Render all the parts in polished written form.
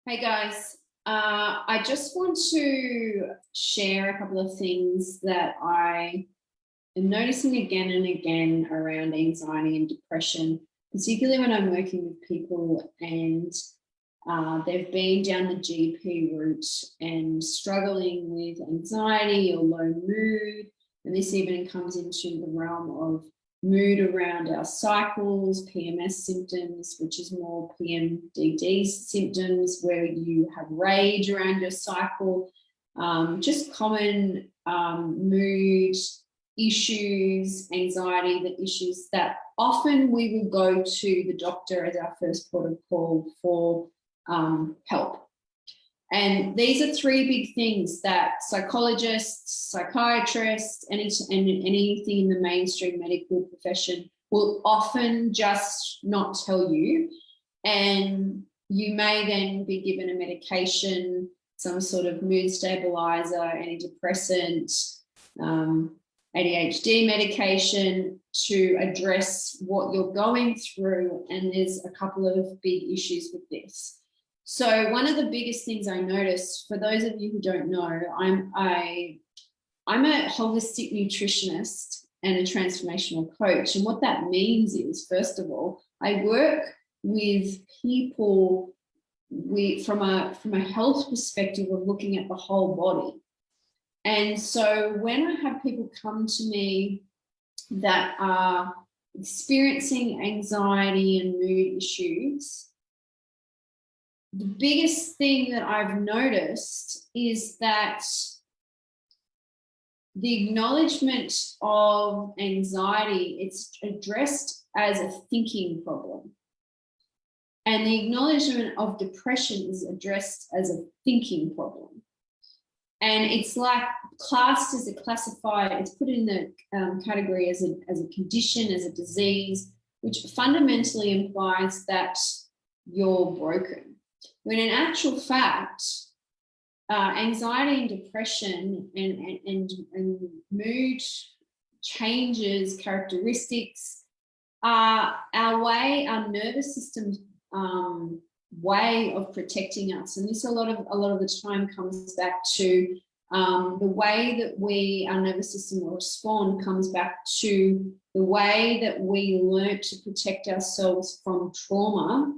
Hey guys, I just want to share a couple of things that I am noticing again and again around anxiety and depression, particularly when I'm working with people and they've been down the GP route and struggling with anxiety or low mood. And this even comes into the realm of mood around our cycles, PMS symptoms, which is more PMDD symptoms, where you have rage around your cycle, just common mood issues, anxiety, the issues that often we will go to the doctor as our first port of call for help. And these are three big things that psychologists, psychiatrists, and anything in the mainstream medical profession will often just not tell you. And you may then be given a medication, some sort of mood stabilizer, antidepressant, ADHD medication to address what you're going through. And there's a couple of big issues with this. So one of the biggest things I noticed, for those of you who don't know, I'm a holistic nutritionist and a transformational coach. And what that means is, first of all, I work with people from a health perspective of looking at the whole body. And so when I have people come to me that are experiencing anxiety and mood issues, the biggest thing that I've noticed is that the acknowledgement of anxiety, it's addressed as a thinking problem. And the acknowledgement of depression is addressed as a thinking problem. And it's like classed as classified, it's put in the category as a condition, as a disease, which fundamentally implies that you're broken. When in actual fact, anxiety and depression and mood changes, characteristics are our nervous system's way of protecting us. And this a lot of the time comes back to the way that our nervous system will respond comes back to the way that we learn to protect ourselves from trauma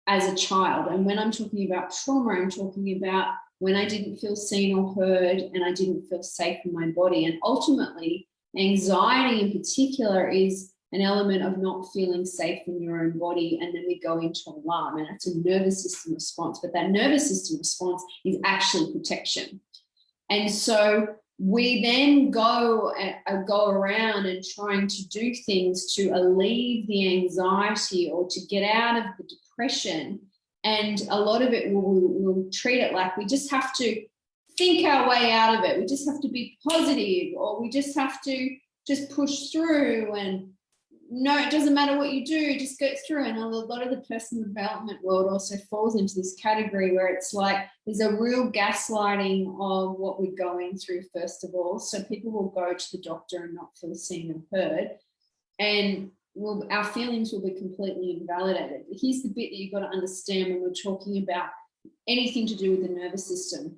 as a child. And when I'm talking about trauma, I'm talking about when I didn't feel seen or heard and I didn't feel safe in my body. And ultimately, anxiety in particular is an element of not feeling safe in your own body. And then we go into alarm, and that's a nervous system response. But that nervous system response is actually protection. And so we then go around and trying to do things to alleviate the anxiety or to get out of the depression. And a lot of it we'll treat it like we just have to think our way out of it. We just have to be positive, or we just have to just push through, and no, it doesn't matter what you do, just go through. And a lot of the personal development world also falls into this category where it's like there's a real gaslighting of what we're going through, first of all. So people will go to the doctor and not feel seen and heard, and our feelings will be completely invalidated. But here's the bit that you've got to understand when we're talking about anything to do with the nervous system.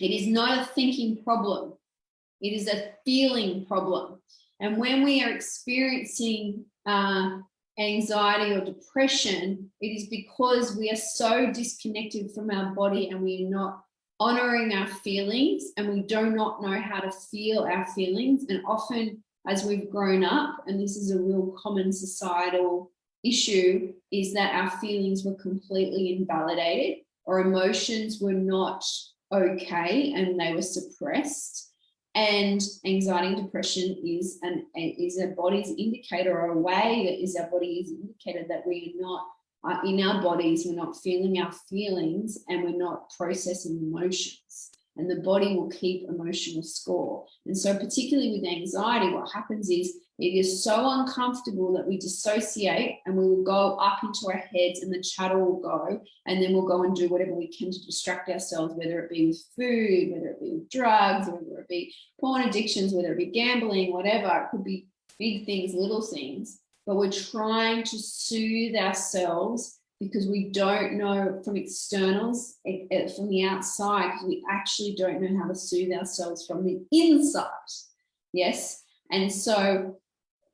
It is not a thinking problem. It is a feeling problem. And when we are experiencing anxiety or depression, it is because we are so disconnected from our body and we are not honoring our feelings, and we do not know how to feel our feelings. And often as we've grown up, and this is a real common societal issue, is that our feelings were completely invalidated, or emotions were not okay and they were suppressed. And anxiety and depression is a body's indicator, or a way that is our body is indicated that we are not in our bodies, we're not feeling our feelings, and we're not processing emotions. And the body will keep emotional score. And so particularly with anxiety, what happens is it is so uncomfortable that we dissociate, and we will go up into our heads, and the chatter will go, and then we'll go and do whatever we can to distract ourselves, whether it be with food, whether it be with drugs, whether it be porn addictions, whether it be gambling, whatever. It could be big things, little things, but we're trying to soothe ourselves because we don't know from externals, from the outside, because we actually don't know how to soothe ourselves from the inside. Yes. And so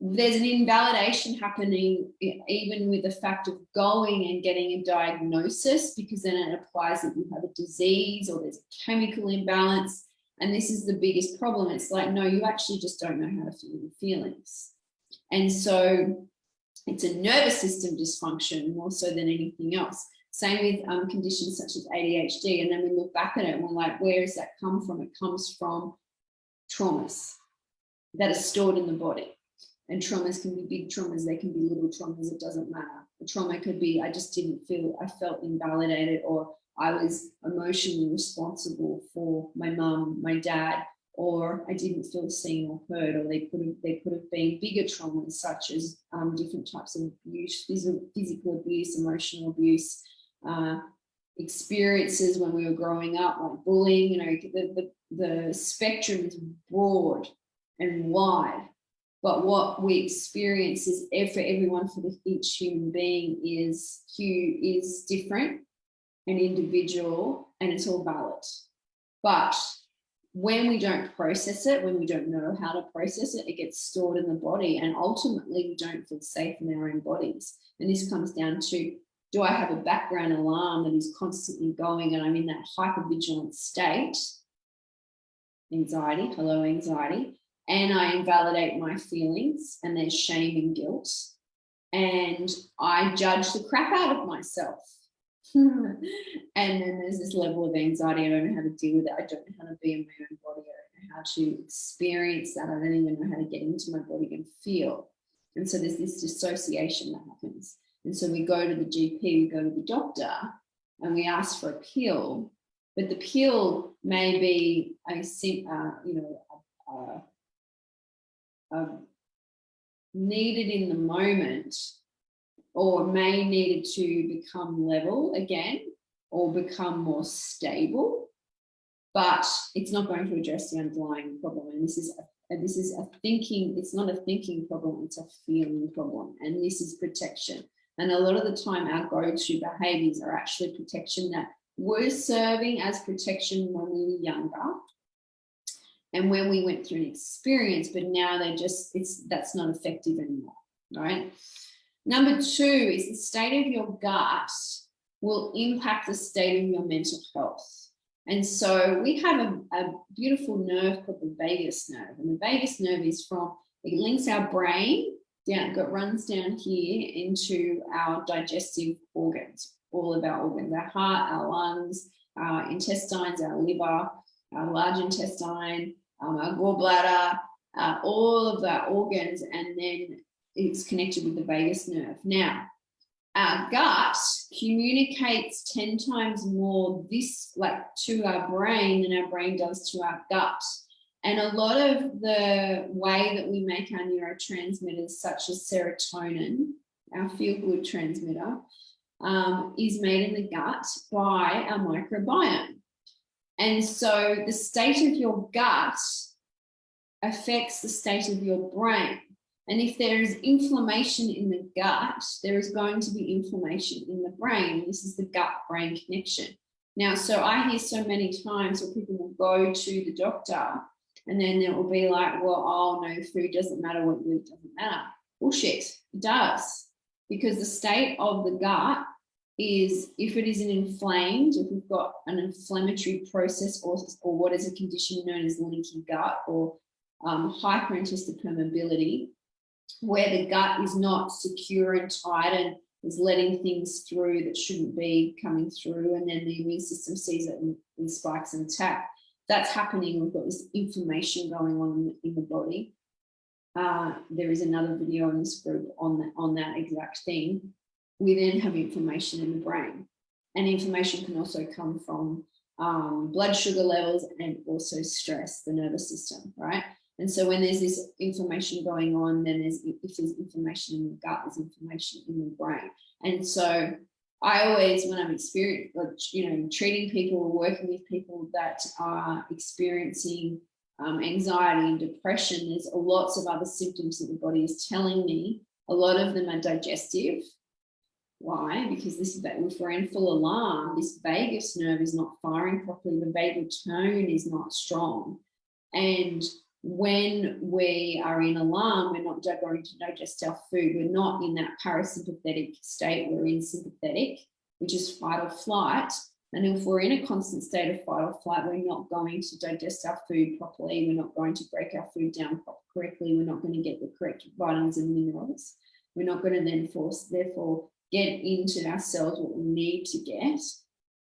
there's an invalidation happening even with the fact of going and getting a diagnosis, because then it applies that you have a disease or there's a chemical imbalance. And this is the biggest problem. It's like, no, you actually just don't know how to feel your feelings. And so it's a nervous system dysfunction more so than anything else. Same with conditions such as ADHD. And then we look back at it and we're like, where does that come from? It comes from traumas that are stored in the body. And traumas can be big traumas, they can be little traumas, it doesn't matter. A trauma could be, I felt invalidated, or I was emotionally responsible for my mum, my dad, or I didn't feel seen or heard, or they could have been bigger traumas such as different types of abuse, physical abuse, emotional abuse, experiences when we were growing up, like bullying. You know, the spectrum is broad and wide. But what we experience is for everyone, for each human being is different and individual, and it's all valid. But when we don't process it, when we don't know how to process it, it gets stored in the body, and ultimately we don't feel safe in our own bodies. And this comes down to, do I have a background alarm that is constantly going and I'm in that hypervigilant state, anxiety, hello anxiety, and I invalidate my feelings, and there's shame and guilt, and I judge the crap out of myself. And then there's this level of anxiety. I don't know how to deal with it. I don't know how to be in my own body. I don't know how to experience that. I don't even know how to get into my body and feel. And so there's this dissociation that happens. And so we go to the GP, we go to the doctor, and we ask for a pill, but the pill may be needed in the moment, or may needed to become level again or become more stable, but it's not going to address the underlying problem. And this is a thinking, it's not a thinking problem, it's a feeling problem. And this is protection. And a lot of the time our go-to behaviors are actually protection that were serving as protection when we were younger and when we went through an experience, but now that's not effective anymore, right? Number 2 is the state of your gut will impact the state of your mental health. And so we have a beautiful nerve called the vagus nerve. And the vagus nerve it links our brain down, runs down here into our digestive organs, all of our organs, our heart, our lungs, our intestines, our liver, our large intestine, our gallbladder, all of our organs, and then it's connected with the vagus nerve. Now, our gut communicates 10 times more to our brain than our brain does to our gut. And a lot of the way that we make our neurotransmitters, such as serotonin, our feel-good transmitter, is made in the gut by our microbiome. And so the state of your gut affects the state of your brain. And if there is inflammation in the gut, there is going to be inflammation in the brain. This is the gut-brain connection. Now, so I hear so many times where people will go to the doctor and then it will be like, well, oh no, food doesn't matter, what you eat doesn't matter. Bullshit, it does. Because the state of the gut is, if it is inflamed, if we've got an inflammatory process or what is a condition known as leaky gut or hyperintestinal permeability, where the gut is not secure and tight and is letting things through that shouldn't be coming through, and then the immune system sees it and spikes and attack. That's happening. We've got this inflammation going on in the body. There is another video in this group on that exact thing. We then have inflammation in the brain, and inflammation can also come from blood sugar levels and also stress, the nervous system, right? And so when there's this inflammation going on, then if there's inflammation in the gut, there's inflammation in the brain. And so I always, when I'm treating people or working with people that are experiencing anxiety and depression, there's lots of other symptoms that the body is telling me. A lot of them are digestive. Why? Because this, if we're in full alarm, this vagus nerve is not firing properly. The vagal tone is not strong. And when we are in alarm, we're not going to digest our food. We're not in that parasympathetic state. We're in sympathetic, which is fight or flight. And if we're in a constant state of fight or flight, we're not going to digest our food properly. We're not going to break our food down correctly. We're not going to get the correct vitamins and minerals. We're not going to then therefore get into our cells what we need to get.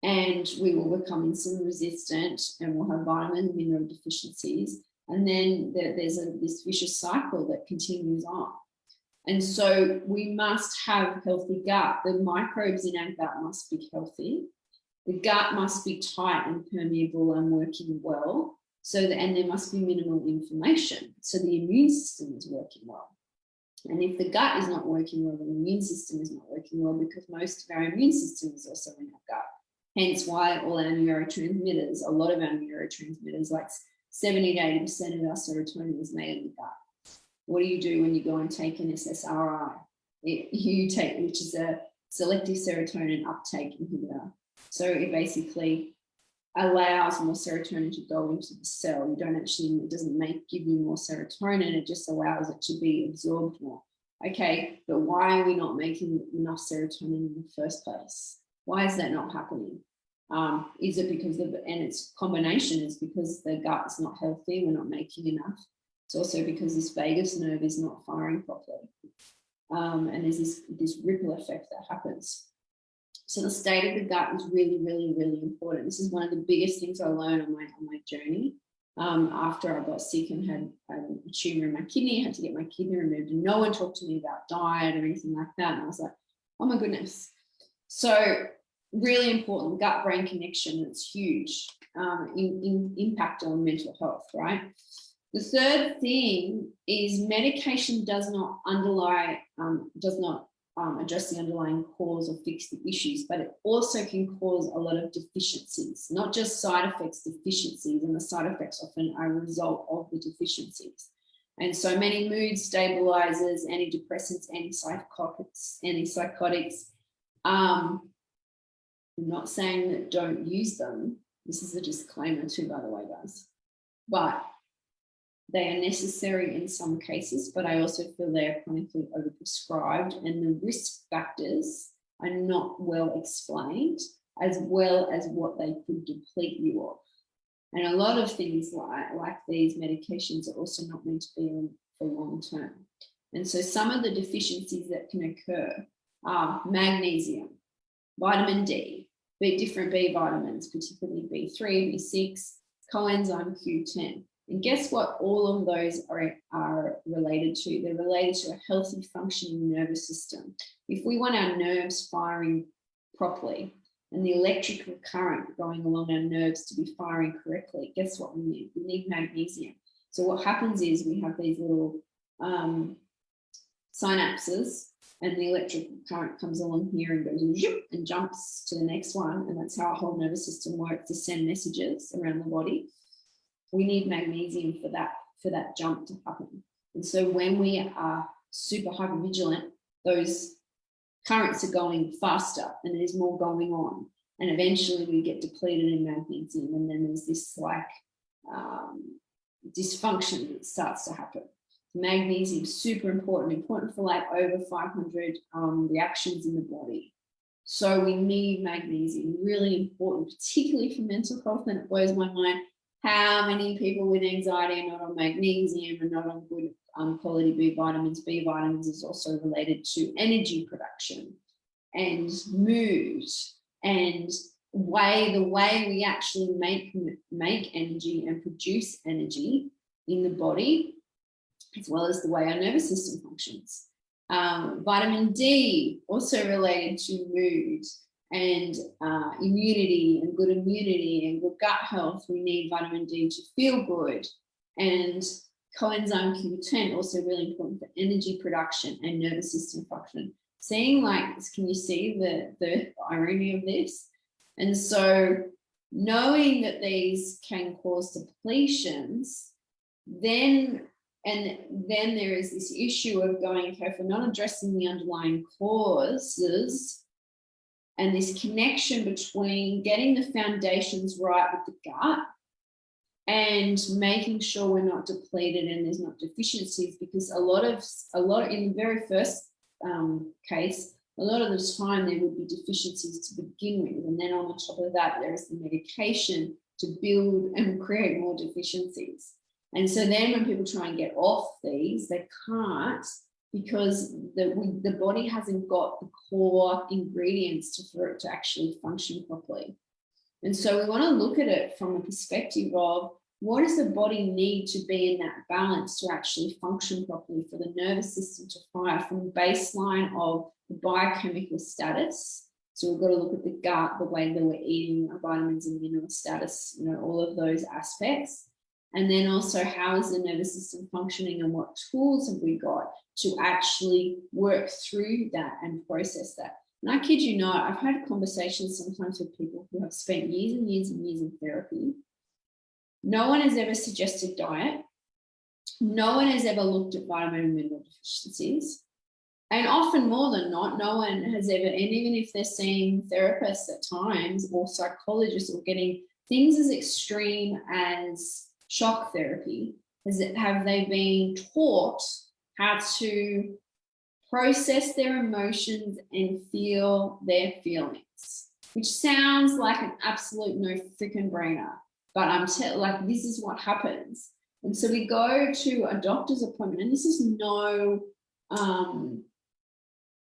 And we will become insulin resistant and we'll have vitamin and mineral deficiencies. And then there's this vicious cycle that continues on. And so we must have healthy gut. The microbes in our gut must be healthy. The gut must be tight and permeable and working well. And there must be minimal inflammation. So the immune system is working well. And if the gut is not working well, the immune system is not working well, because most of our immune system is also in our gut. Hence why all our neurotransmitters, a lot of our neurotransmitters, like 70 to 80% of our serotonin is made in the gut. What do you do when you go and take an SSRI? Which is a selective serotonin uptake inhibitor. So it basically allows more serotonin to go into the cell. It doesn't give you more serotonin, it just allows it to be absorbed more. Okay, but why are we not making enough serotonin in the first place? Why is that not happening? Is it because and its combination is because the gut is not healthy, we're not making enough. It's also because this vagus nerve is not firing properly. And there's this ripple effect that happens. So the state of the gut is really, really, really important. This is one of the biggest things I learned on my journey. After I got sick and had a tumor in my kidney, I had to get my kidney removed, and no one talked to me about diet or anything like that. And I was like, oh my goodness. So really important, gut-brain connection. It's huge in impact on mental health, right? The third thing is medication does not address the underlying cause or fix the issues, but it also can cause a lot of deficiencies, not just side effects, deficiencies, and the side effects often are a result of the deficiencies. And so many mood stabilizers, antidepressants, antipsychotics. I'm not saying that don't use them. This is a disclaimer too, by the way, guys. But they are necessary in some cases, but I also feel they are chronically overprescribed, and the risk factors are not well explained, as well as what they could deplete you of. And a lot of things like these medications are also not meant to be on for long term. And so some of the deficiencies that can occur are magnesium, vitamin D, different B vitamins, particularly B3, B6, coenzyme Q10. And guess what all of those are related to? They're related to a healthy functioning nervous system. If we want our nerves firing properly and the electrical current going along our nerves to be firing correctly, guess what we need? We need magnesium. So what happens is we have these little synapses, and the electrical current comes along here and goes and jumps to the next one. And that's how our whole nervous system works, to send messages around the body. We need magnesium for that jump to happen. And so when we are super hypervigilant, those currents are going faster and there's more going on. And eventually we get depleted in magnesium, and then there's this dysfunction that starts to happen. Magnesium is super important for like over 500 reactions in the body. So we need magnesium, really important, particularly for mental health. And it blows my mind how many people with anxiety are not on magnesium and not on good quality B vitamins. B vitamins is also related to energy production and mood and the way we actually make energy and produce energy in the body, as well as the way our nervous system functions. Vitamin D, also related to mood and immunity and good gut health. We need vitamin D to feel good. And coenzyme Q10, also really important for energy production and nervous system function. Can you see the irony of this? And so knowing that these can cause depletions, then And then there is this issue of going, okay, if we're not addressing the underlying causes and this connection between getting the foundations right with the gut and making sure we're not depleted and there's not deficiencies, because a lot in the very first case, a lot of the time there would be deficiencies to begin with, and then on the top of that there is the medication to build and create more deficiencies. And so then when people try and get off these, they can't, because the body hasn't got the core ingredients for it to actually function properly. And so we want to look at it from a perspective of, what does the body need to be in that balance to actually function properly, for the nervous system to fire from baseline of the biochemical status. So we've got to look at the gut, the way that we're eating, our vitamins and mineral status, all of those aspects. And then also, how is the nervous system functioning and what tools have we got to actually work through that and process that? And I kid you not, I've had conversations sometimes with people who have spent years and years and years in therapy. No one has ever suggested diet. No one has ever looked at vitamin and mineral deficiencies. And often, more than not, no one has ever, and even if they're seeing therapists at times or psychologists or getting things as extreme as shock therapy, have they been taught how to process their emotions and feel their feelings, which sounds like an absolute no freaking brainer. But this is what happens. And so we go to a doctor's appointment, and this is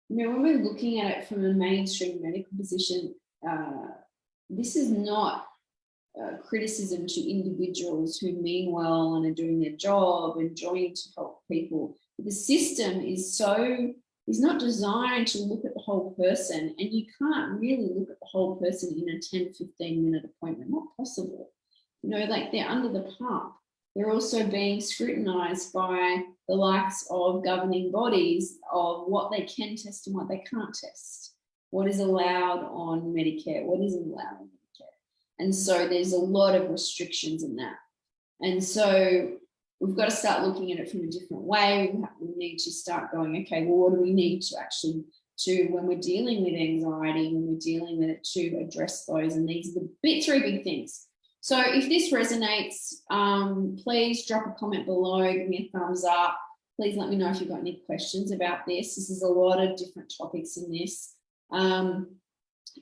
when we're looking at it from a mainstream medical position, this is not criticism to individuals who mean well and are doing their job and joining to help people. The system is not designed to look at the whole person, and you can't really look at the whole person in a 10, 15-minute appointment. Not possible. They're under the pump. They're also being scrutinized by the likes of governing bodies of what they can test and what they can't test, what is allowed on Medicare, what isn't allowed on Medicare. And so there's a lot of restrictions in that. And so we've got to start looking at it from a different way. We need to start going, okay, well, what do we need to actually do when we're dealing with anxiety, when we're dealing with it, to address those? And these are the three big things. So if this resonates, please drop a comment below, give me a thumbs up. Please let me know if you've got any questions about this. This is a lot of different topics in this.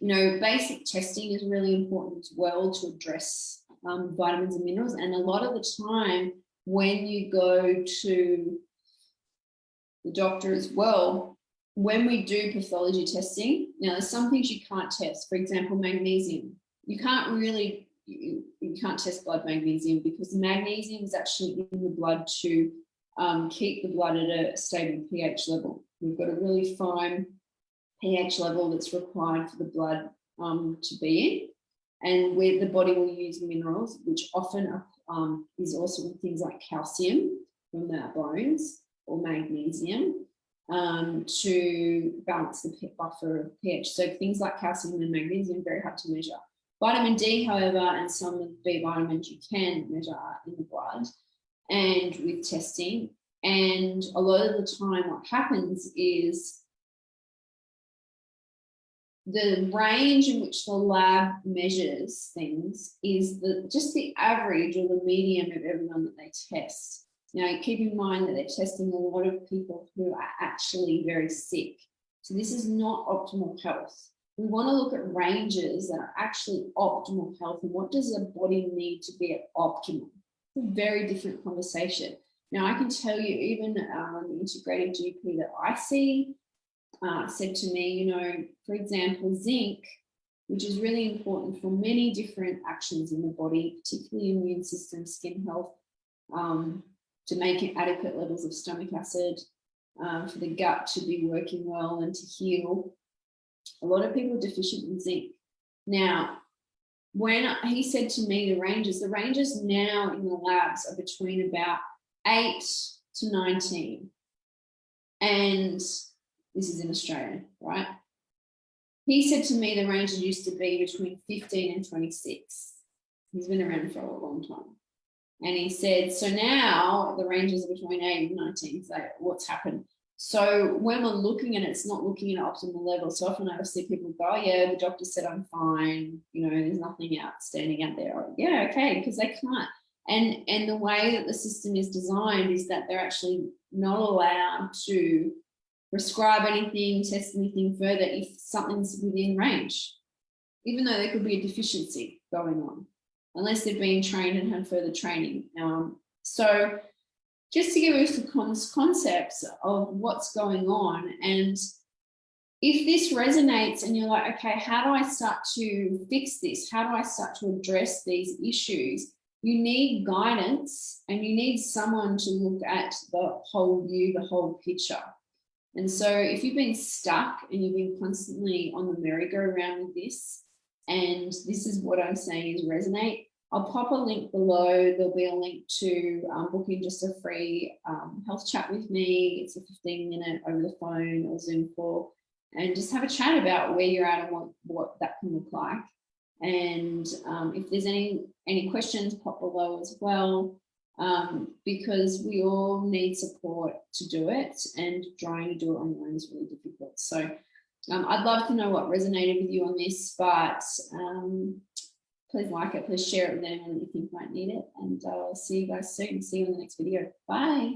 Basic testing is really important as well to address vitamins and minerals. And a lot of the time when you go to the doctor as well, when we do pathology testing, now there's some things you can't test. For example, magnesium. You can't test blood magnesium, because magnesium is actually in the blood to keep the blood at a stable pH level. We've got a really fine pH level that's required for the blood to be in, and where the body will use minerals, which often is also with things like calcium from the bones or magnesium, to balance the buffer of pH. So things like calcium and magnesium, very hard to measure. Vitamin D, however, and some of the B vitamins you can measure in the blood and with testing. And a lot of the time what happens is the range in which the lab measures things is just the average or the median of everyone that they test. Now, keep in mind that they're testing a lot of people who are actually very sick. So this is not optimal health. We want to look at ranges that are actually optimal health, and what does the body need to be at optimal? It's a very different conversation. Now, I can tell you, even the integrative GP that I see said to me, for example, zinc, which is really important for many different actions in the body, particularly immune system, skin health, to make adequate levels of stomach acid, for the gut to be working well and to heal. A lot of people are deficient in zinc. Now, when he said to me the ranges now in the labs are between about 8 to 19. And this is in Australia, right? He said to me the ranges used to be between 15 and 26. He's been around for a long time. And he said, so now the ranges are between 8 and 19. So what's happened? So when we're looking at it, it's not looking at optimal level. So often I see people go, oh, yeah, the doctor said I'm fine. You know, there's nothing outstanding out there. Or, yeah, okay, because they can't. And the way that the system is designed is that they're actually not allowed to prescribe anything, test anything further if something's within range, even though there could be a deficiency going on, unless they've been trained and had further training. So just to give you some concepts of what's going on, and if this resonates and you're like, okay, how do I start to fix this? How do I start to address these issues? You need guidance and you need someone to look at the whole view, the whole picture. And so if you've been stuck and you've been constantly on the merry-go-round with this, and this is what I'm saying is resonate, I'll pop a link below. There'll be a link to booking just a free health chat with me. It's a 15-minute over the phone or Zoom call, and just have a chat about where you're at and what that can look like. And if there's any questions, pop below as well, because we all need support to do it, and trying to do it on your own is really difficult. So I'd love to know what resonated with you on this, but please like it, please share it with anyone that you think might need it, and I'll see you guys soon. See you in the next video. Bye.